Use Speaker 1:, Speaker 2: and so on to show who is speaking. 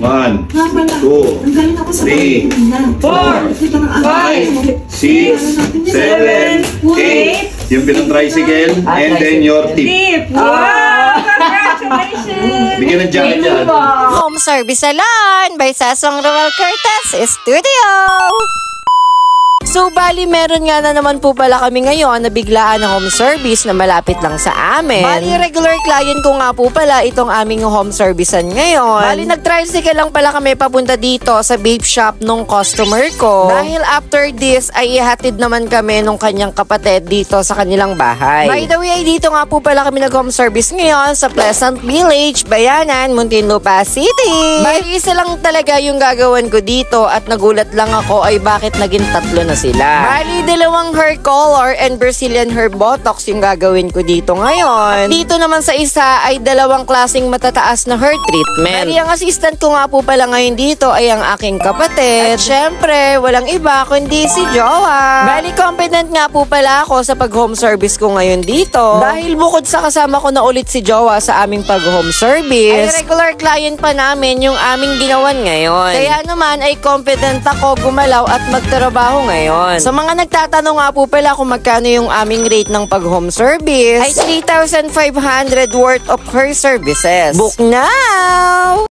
Speaker 1: 1,
Speaker 2: Nga pala.
Speaker 1: 2,
Speaker 2: Ang galing ako sa
Speaker 1: 3, 4, 5, 6, 7, 8. Yung pinang-tricycle. And then your tip.
Speaker 3: Wow! Congratulations!
Speaker 1: Bigyan ng jacket yan.
Speaker 4: Home Service Salon by Sasong Roel Curtis Studio. So, bali, meron nga na naman po pala kami ngayon na biglaan ng home service na malapit lang sa amin. Bali, regular client ko nga po pala itong aming home servicean ngayon. Bali, nag-tricycle lang pala kami papunta dito sa vape shop nung customer ko. Dahil after this, ay ihatid naman kami nung kanyang kapatid dito sa kanilang bahay. By the way, ay dito nga po pala kami nag-home service ngayon sa Pleasant Village, Bayanan, Muntinlupa City. Bali, isa lang talaga yung gagawin ko dito at nagulat lang ako ay bakit naging tatlo na sila. Bali, dalawang hair color and Brazilian hair botox yung gagawin ko dito ngayon. At dito naman sa isa ay dalawang klaseng matataas na hair treatment. Bali, ang assistant ko nga po pala ngayon dito ay ang aking kapatid. At syempre, walang iba kundi si Jowa. Bali, confident nga po pala ako sa pag-home service ko ngayon dito. Dahil bukod sa kasama ko na ulit si Jowa sa aming pag-home service, ay regular client pa namin yung aming ginawan ngayon. Kaya naman ay confident ako gumalaw at magtrabaho ngayon. Sa mga nagtatanong nga po pala kung magkano yung aming rate ng pag-home service, ay 3,500 worth of her services. Book now!